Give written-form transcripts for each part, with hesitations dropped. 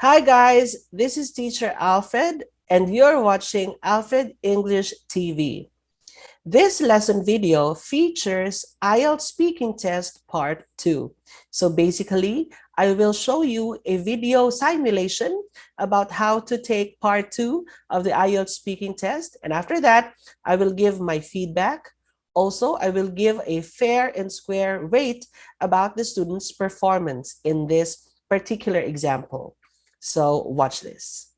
Hi guys, this is teacher Alfred and you're watching Alfred English TV. This lesson video features IELTS Speaking Test Part 2. So basically, I will show you a video simulation about how to take Part 2 of the IELTS Speaking Test. And after that, I will give my feedback. Also, I will give a fair and square rate about the student's performance in this particular example. So watch this.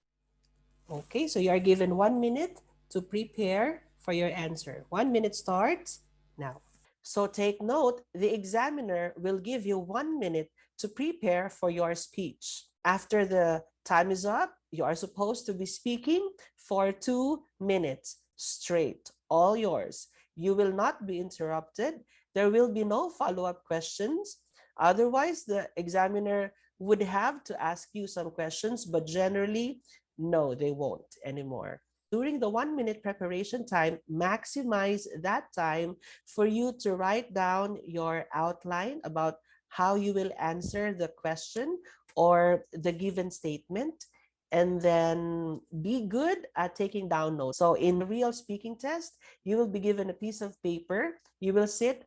Okay, so you are given 1 minute to prepare for your answer. 1 minute starts now. So take note, the examiner will give you 1 minute to prepare for your speech. After the time is up, you are supposed to be speaking for 2 minutes straight, all yours. You will not be interrupted. There will be no follow-up questions. Otherwise, the examiner would have to ask you some questions, but generally, no, they won't anymore. During the 1 minute preparation time, maximize that time for you to write down your outline about how you will answer the question or the given statement, and then be good at taking down notes. So in the real speaking test, you will be given a piece of paper. You will sit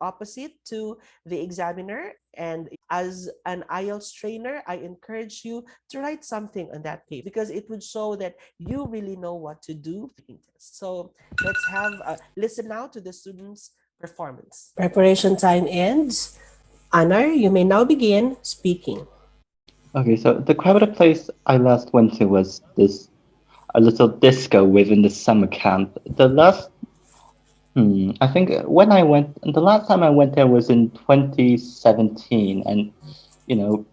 opposite to the examiner, and as an IELTS trainer, I encourage you to write something on that paper because it would show that you really know what to do. So let's have listen now to the students' performance. Preparation time ends. Anar, you may now begin speaking. Okay, so the crowded place I last went to was this a little disco within the summer camp. I think the last time I went there was in 2017, and you know,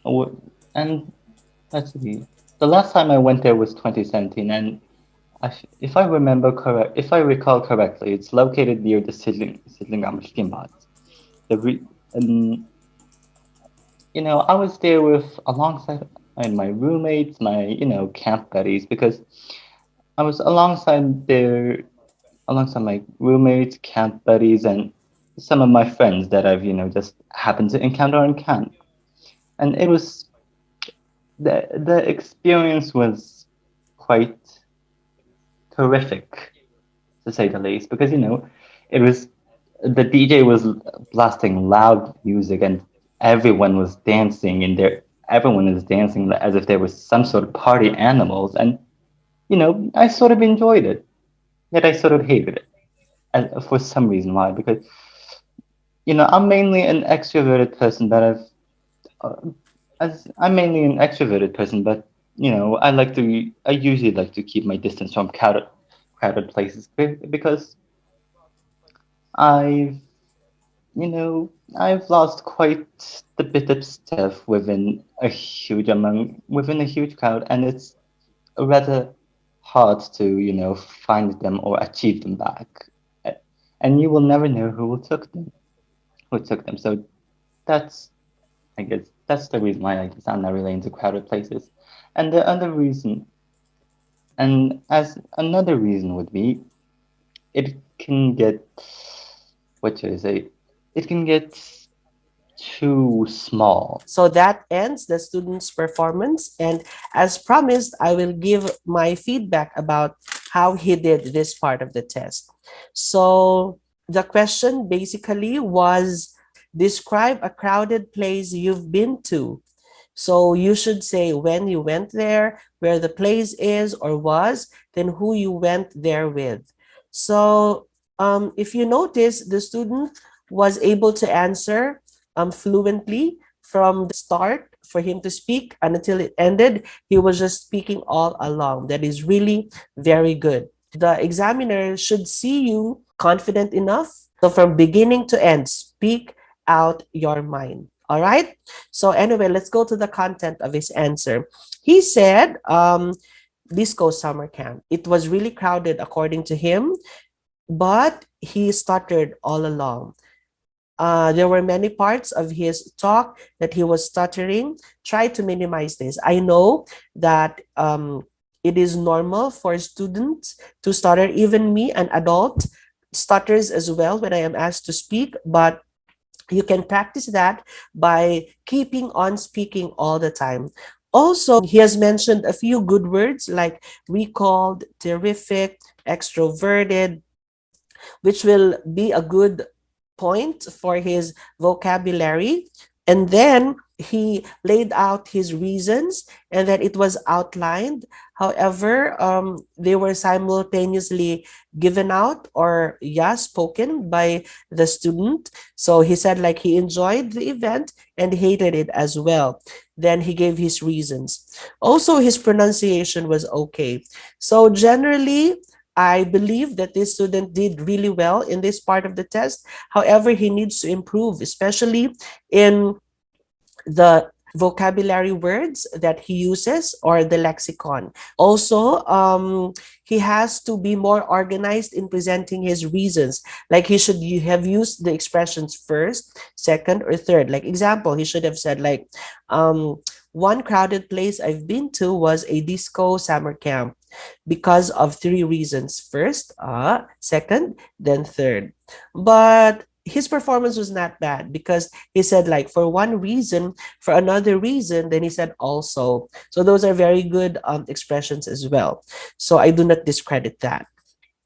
w- and let's see, the last time I went there was 2017, and if I recall correctly, it's located near the Sidlingamstimbat. The re, and I was there with alongside my roommates, my camp buddies, because I was alongside my roommates, camp buddies, and some of my friends that I've just happened to encounter on camp, and it was the experience was quite terrific, to say the least, because it was the DJ was blasting loud music, and everyone was dancing in there. Everyone is dancing as if there was some sort of party animals, and I sort of enjoyed it, yet I sort of hated it, and for some reason. Why? Because I'm mainly an extroverted person, uh, I'm mainly an extroverted person, but I usually like to keep my distance from crowded places because I've I've lost quite the bit of stuff within a huge crowd, and it's rather hard to find them or achieve them back. A- and you will never know who took them. So that's I guess that's the reason why I guess I'm not really into crowded places. And the other reason, and as another reason would be, it can get what should I say? It can get too small. So that ends the student's performance. And as promised, I will give my feedback about how he did this part of the test. So the question basically was, describe a crowded place you've been to. So you should say when you went there, where the place is or was, then who you went there with. So if you notice, the student was able to answer fluently from the start for him to speak and until it ended. He was just speaking all along. That is really very good. The examiner should see you confident enough. So from beginning to end, speak out your mind. All right. So anyway, let's go to the content of his answer. He said, disco summer camp. It was really crowded according to him, but he stuttered all along. There were many parts of his talk that he was stuttering. Try to minimize this. I know that it is normal for students to stutter. Even me, an adult, stutters as well when I am asked to speak, but You can practice that by keeping on speaking all the time. Also, he has mentioned a few good words like recalled, terrific, extroverted, which will be a good point for his vocabulary. And then he laid out his reasons, and then it was outlined. However, they were simultaneously given out or, yeah, spoken by the student. So he said like he enjoyed the event and hated it as well. Then he gave his reasons. Also, his pronunciation was okay. So generally, I believe that this student did really well in this part of the test. However, he needs to improve, especially in the vocabulary words that he uses or the lexicon. Also, he has to be more organized in presenting his reasons. Like he should have used the expressions first, second, or third. Like example, he should have said like, one crowded place I've been to was a disco summer camp because of three reasons. First, second, then third. But his performance was not bad because he said like for one reason, for another reason, then he said also. So those are very good expressions as well. So I do not discredit that.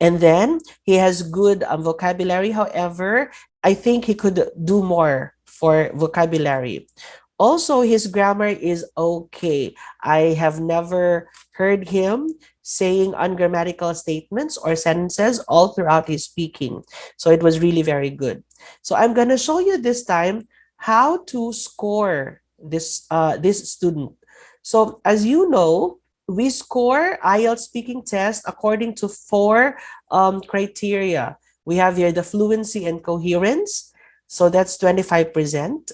And then he has good vocabulary. However, I think he could do more for vocabulary. Also, his grammar is okay. I have never heard him saying ungrammatical statements or sentences all throughout his speaking. So it was really very good. So I'm going to show you this time how to score this student. So as you know, we score IELTS speaking test according to four criteria. We have here the fluency and coherence. So that's 25%.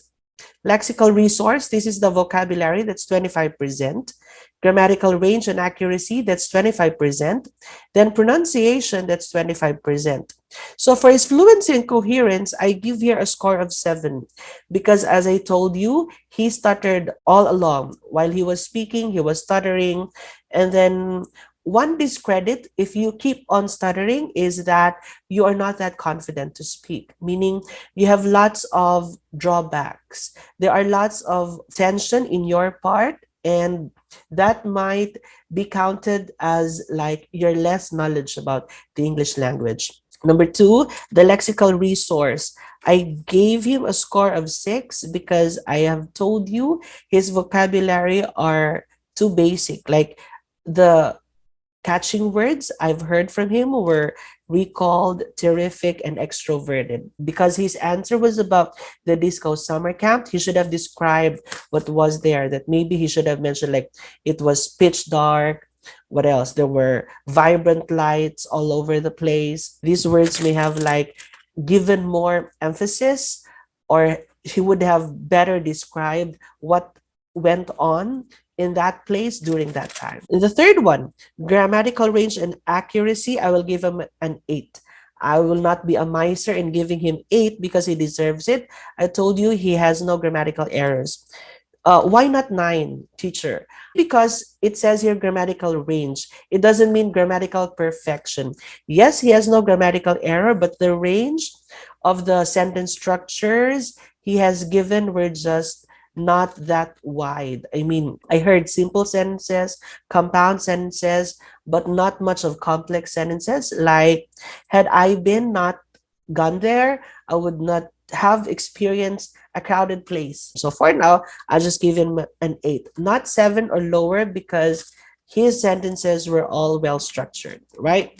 Lexical resource, this is the vocabulary, that's 25%. Grammatical range and accuracy, that's 25%. Then pronunciation, that's 25%. So for his fluency and coherence, I give here a score of 7 because as I told you, he stuttered all along. While he was speaking, he was stuttering. And then one discredit, if you keep on stuttering, is that you are not that confident to speak, meaning you have lots of drawbacks. There are lots of tension in your part, and that might be counted as like your less knowledge about the English language. Number two, the lexical resource. I gave him a score of 6 because I have told you his vocabulary are too basic. Like the catching words I've heard from him were recalled, terrific, and extroverted. Because his answer was about the disco summer camp, he should have described what was there. That maybe he should have mentioned like it was pitch dark. What else? There were vibrant lights all over the place. These words may have like given more emphasis, or he would have better described what went on in that place during that time. In the third one, grammatical range and accuracy, I will give him an 8. I will not be a miser in giving him 8 because he deserves it. I told you he has no grammatical errors. Why not 9, teacher? Because it says here grammatical range. It doesn't mean grammatical perfection. Yes, he has no grammatical error, but the range of the sentence structures he has given were just not that wide. I mean, I heard simple sentences, compound sentences, but not much of complex sentences. Like, had I been not gone there, I would not have experienced a crowded place. So for now, I'll just give him an 8, not 7 or lower, because his sentences were all well structured, right?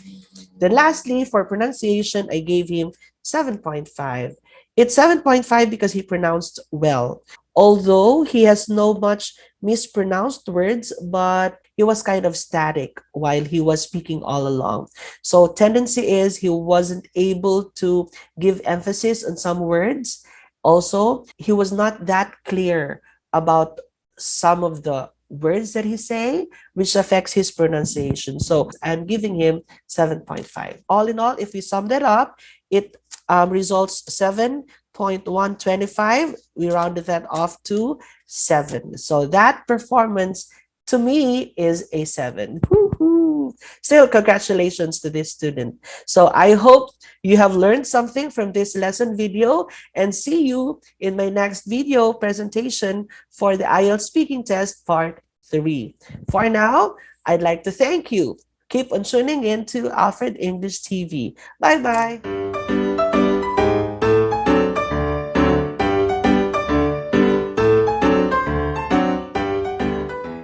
Then lastly, for pronunciation, I gave him 7.5. It's 7.5 because he pronounced well. Although he has no much mispronounced words, but he was kind of static while he was speaking all along. So tendency is he wasn't able to give emphasis on some words. Also, he was not that clear about some of the words that he say, which affects his pronunciation. So I'm giving him 7.5. All in all, if we sum that up, it results 7.125. We rounded that off to 7. So that performance to me is a 7. Woo-hoo. Still, congratulations to this student. So I hope you have learned something from this lesson video, and see you in my next video presentation for the IELTS speaking test part 3. For now, I'd like to thank you. Keep on tuning in to Alfred English TV. Bye-bye.